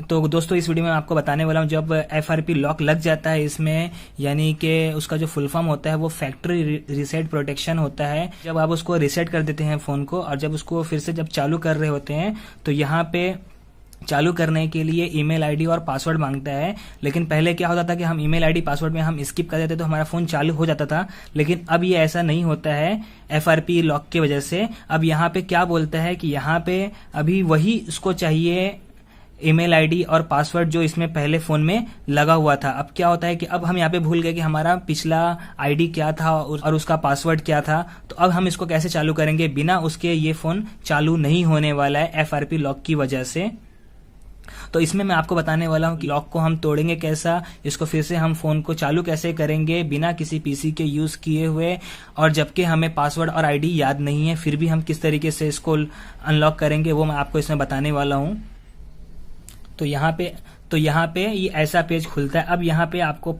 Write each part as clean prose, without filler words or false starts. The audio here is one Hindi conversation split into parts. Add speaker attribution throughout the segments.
Speaker 1: तो दोस्तों इस वीडियो में आपको बताने वाला हूँ जब FRP लॉक लग जाता है इसमें, यानी कि उसका जो फुल फॉर्म होता है वो फैक्ट्री रीसेट प्रोटेक्शन होता है। जब आप उसको रीसेट कर देते हैं फ़ोन को और जब उसको फिर से जब चालू कर रहे होते हैं तो यहाँ पे चालू करने के लिए ईमेल आईडी और पासवर्ड मांगता है। लेकिन पहले क्या होता था कि हम ईमेल आईडी पासवर्ड में हम स्किप कर देते तो हमारा फ़ोन चालू हो जाता था, लेकिन अब ये ऐसा नहीं होता है FRP लॉक की वजह से। अब यहाँ पे क्या बोलता है कि यहाँ पे अभी वही उसको चाहिए ईमेल आईडी और पासवर्ड जो इसमें पहले फ़ोन में लगा हुआ था। अब क्या होता है कि अब हम यहाँ पे भूल गए कि हमारा पिछला आईडी क्या था और उसका पासवर्ड क्या था, तो अब हम इसको कैसे चालू करेंगे। बिना उसके ये फ़ोन चालू नहीं होने वाला है FRP लॉक की वजह से। तो इसमें मैं आपको बताने वाला हूं कि लॉक को हम तोड़ेंगे कैसा, इसको फिर से हम फोन को चालू कैसे करेंगे बिना किसी पीसी के यूज किए हुए, और जबकि हमें पासवर्ड और आईडी याद नहीं है फिर भी हम किस तरीके से इसको अनलॉक करेंगे वो मैं आपको इसमें बताने वाला हूं। तो यहाँ पे ये ऐसा पेज खुलता है। अब यहाँ पे आपको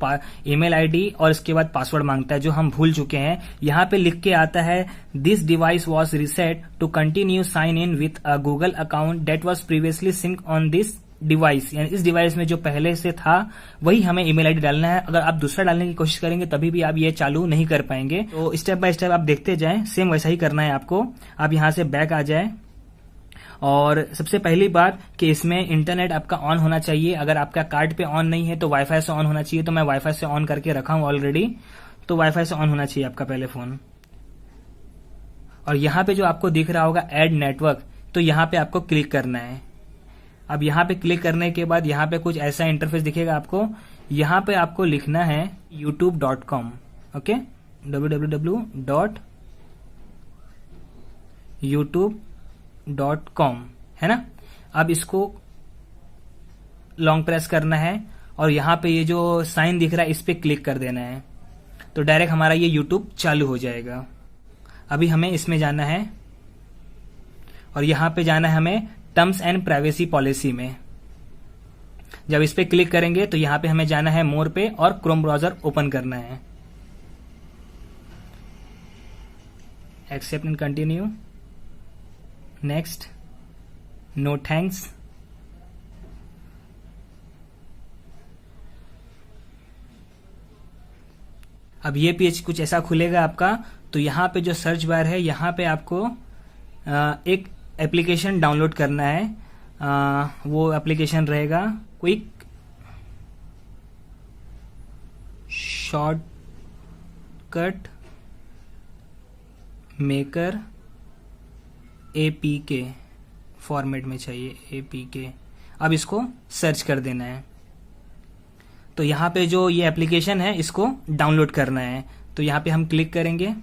Speaker 1: ईमेल आईडी और इसके बाद पासवर्ड मांगता है जो हम भूल चुके हैं। यहाँ पे लिख के आता है this device was reset to continue sign in with a Google account that was previously sync on this device. यानी इस डिवाइस में जो पहले से था वही हमें ईमेल आईडी डालना है। अगर आप दूसरा डालने की कोशिश करेंगे तभी भी आप ये चालू नहीं कर पाएंगे। तो स्टेप बाय स्टेप आप देखते जाएं, सेम वैसा ही करना है आपको। आप यहाँ से बैक आ जाए और सबसे पहली बात कि इसमें इंटरनेट आपका ऑन होना चाहिए। अगर आपका कार्ड पे ऑन नहीं है तो वाईफाई से ऑन होना चाहिए। तो मैं वाईफाई से ऑन करके रखा हूं ऑलरेडी, तो वाईफाई से ऑन होना चाहिए आपका पहले फोन। और यहाँ पे जो आपको दिख रहा होगा ऐड नेटवर्क, तो यहाँ पे आपको क्लिक करना है। अब यहाँ पे क्लिक करने के बाद यहाँ पे कुछ ऐसा इंटरफेस दिखेगा आपको। यहाँ पे आपको लिखना है youtube.com, ओके, www.youtube.com है ना। अब इसको लॉन्ग प्रेस करना है और यहाँ पे ये जो साइन दिख रहा है इस पे क्लिक कर देना है, तो डायरेक्ट हमारा ये YouTube चालू हो जाएगा। अभी हमें इसमें जाना है और यहाँ पे जाना है हमें टर्म्स एंड प्राइवेसी पॉलिसी में। जब इस पे क्लिक करेंगे तो यहाँ पे हमें जाना है मोर पे और क्रोम ब्राउजर ओपन करना है। Accept and continue, next, no thanks. अब ये पेज कुछ ऐसा खुलेगा आपका। तो यहाँ पे जो सर्च बार है यहाँ पे आपको एक एप्लीकेशन डाउनलोड करना है। वो एप्लीकेशन रहेगा quick shortcut maker APK format में चाहिए APK। अब इसको सर्च कर देना है। तो यहाँ पे जो ये एप्लीकेशन है इसको डाउनलोड करना है, तो यहाँ पे हम क्लिक करेंगे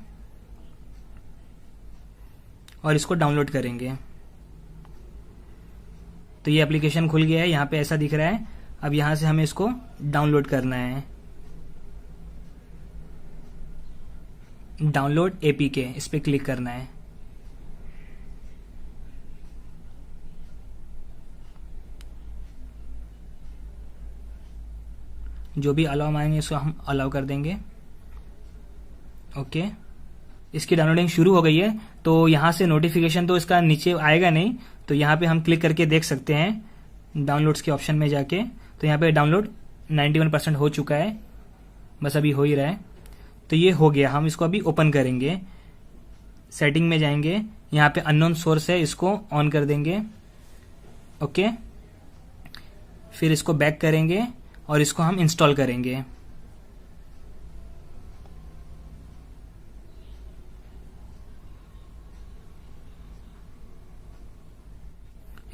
Speaker 1: और इसको डाउनलोड करेंगे। तो ये एप्लीकेशन खुल गया है, यहाँ पे ऐसा दिख रहा है। अब यहाँ से हमें इसको डाउनलोड करना है, डाउनलोड APK, इस पे क्लिक करना है। जो भी अलाउ मांगेंगे इसको हम अलाउ कर देंगे, ओके। इसकी डाउनलोडिंग शुरू हो गई है। तो यहाँ से नोटिफिकेशन तो इसका नीचे आएगा नहीं, तो यहाँ पे हम क्लिक करके देख सकते हैं डाउनलोड्स के ऑप्शन में जाके। तो यहाँ पे डाउनलोड 91% हो चुका है, बस अभी हो ही रहा है। तो ये हो गया। हम इसको अभी ओपन करेंगे, सेटिंग में जाएंगे, यहाँ पे अननोन सोर्स है इसको ऑन कर देंगे, ओके। फिर इसको बैक करेंगे और इसको हम इंस्टॉल करेंगे।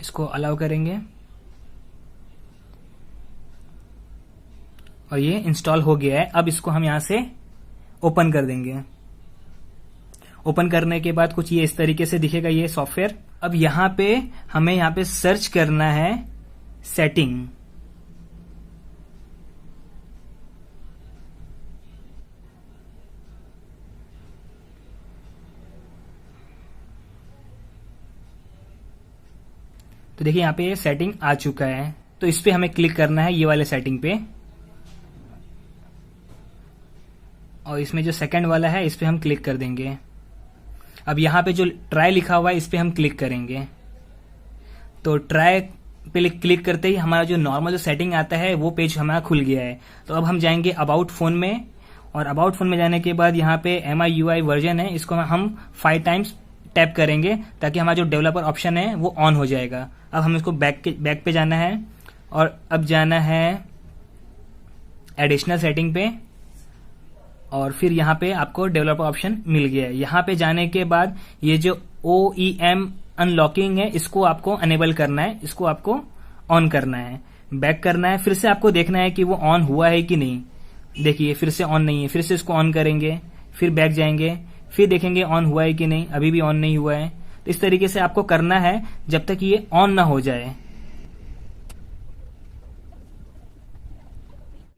Speaker 1: इसको अलाउ करेंगे और ये इंस्टॉल हो गया है। अब इसको हम यहां से ओपन कर देंगे। ओपन करने के बाद कुछ ये इस तरीके से दिखेगा ये सॉफ्टवेयर। अब यहां पे हमें यहां पे सर्च करना है सेटिंग। तो देखिए यहाँ पे ये सेटिंग आ चुका है, तो इस पे हमें क्लिक करना है, ये वाले सेटिंग पे। और इसमें जो सेकंड वाला है इस पे हम क्लिक कर देंगे। अब यहाँ पे जो ट्राई लिखा हुआ है इस पे हम क्लिक करेंगे। तो ट्राई पे क्लिक करते ही हमारा जो नॉर्मल जो सेटिंग आता है वो पेज हमारा खुल गया है। तो अब हम जाएंगे अबाउट फोन में, और अबाउट फोन में जाने के बाद यहाँ पे MIUI वर्जन है, इसको हम 5 टाइम्स टैप करेंगे ताकि हमारा जो डेवलपर ऑप्शन है वो ऑन हो जाएगा। अब हमें इसको बैक पे जाना है और अब जाना है एडिशनल सेटिंग पे, और फिर यहाँ पे आपको डेवलपर ऑप्शन मिल गया है। यहाँ पे जाने के बाद ये जो OEM अनलॉकिंग है इसको आपको अनेबल करना है, इसको आपको ऑन करना है, बैक करना है, फिर से आपको देखना है कि वो ऑन हुआ है कि नहीं। देखिए फिर से ऑन नहीं है, फिर से इसको ऑन करेंगे, फिर बैक जाएंगे, फिर देखेंगे ऑन हुआ है कि नहीं, अभी भी ऑन नहीं हुआ है। तो इस तरीके से आपको करना है जब तक ये ऑन ना हो जाए।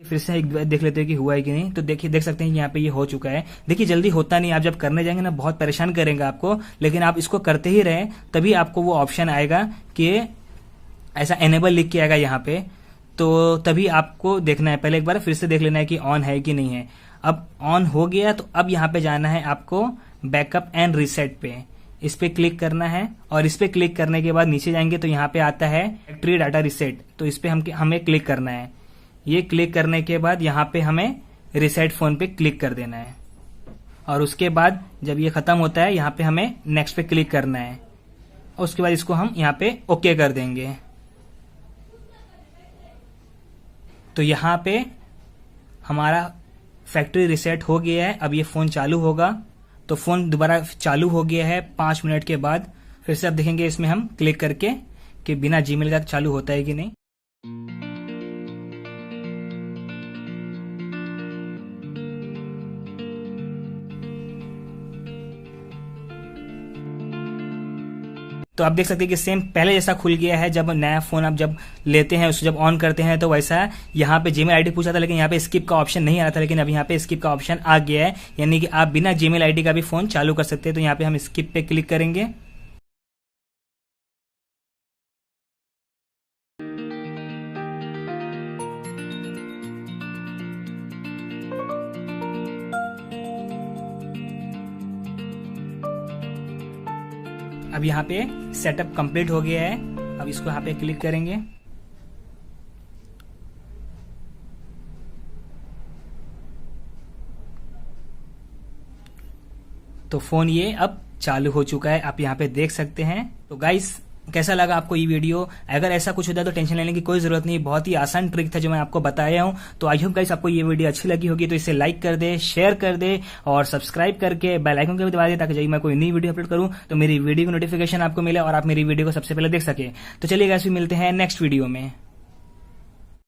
Speaker 1: फिर से एक बार देख लेते हैं कि हुआ है कि नहीं। तो देखिए देख सकते हैं यहाँ पे ये हो चुका है। देखिए जल्दी होता नहीं, आप जब करने जाएंगे ना बहुत परेशान करेंगे आपको, लेकिन आप इसको करते ही रहें तभी आपको वो ऑप्शन आएगा कि ऐसा एनेबल लिख के आएगा यहाँ पे। तो तभी आपको देखना है, पहले एक बार फिर से देख लेना है कि ऑन है कि नहीं है। अब ऑन हो गया तो अब यहाँ पे जाना है आपको बैकअप एंड रीसेट पे, इस पे क्लिक करना है, और इस पे क्लिक करने के बाद नीचे जाएंगे तो यहाँ पे आता है फैक्ट्री डाटा रीसेट, तो इस पे हमें क्लिक करना है। ये क्लिक करने के बाद यहाँ पे हमें रीसेट फोन पे क्लिक कर देना है, और उसके बाद जब ये खत्म होता है यहाँ पे हमें नेक्स्ट पे क्लिक करना है, और उसके बाद इसको हम यहाँ पे ओके कर देंगे। तो यहाँ पे हमारा फैक्ट्री रीसेट हो गया है। अब ये फोन चालू होगा, तो फोन दोबारा चालू हो गया है 5 मिनट के बाद। फिर से अब देखेंगे इसमें हम क्लिक करके कि बिना जीमेल का चालू होता है कि नहीं। तो आप देख सकते हैं कि सेम पहले जैसा खुल गया है। जब नया फोन आप जब लेते हैं उसको जब ऑन करते हैं तो वैसा यहाँ पे जीमेल आईडी पूछा था, लेकिन यहाँ पे स्किप का ऑप्शन नहीं आ रहा था, लेकिन अब यहाँ पे स्किप का ऑप्शन आ गया है, यानी कि आप बिना जीमेल आईडी का भी फोन चालू कर सकते हैं। तो यहाँ पे हम स्किप पे क्लिक करेंगे। अब यहाँ पे सेटअप कंप्लीट हो गया है। अब इसको यहाँ पे क्लिक करेंगे। तो फोन ये अब चालू हो चुका है, आप यहाँ पे देख सकते हैं। तो गाइस कैसा लगा आपको ये वीडियो? अगर ऐसा कुछ होता है तो टेंशन लेने की कोई जरूरत नहीं, बहुत ही आसान ट्रिक था जो मैं आपको बताया हूं। तो आई होप गाइस आपको ये वीडियो अच्छी लगी होगी, तो इसे लाइक कर दे, शेयर कर दे और सब्सक्राइब करके बेल आइकन को भी दबा दे, ताकि जब मैं कोई नई वीडियो अपलोड करूं तो मेरी वीडियो की नोटिफिकेशन आपको मिले और आप मेरी वीडियो को सबसे पहले देख सके। तो चलिए गाइस, मिलते हैं नेक्स्ट वीडियो में।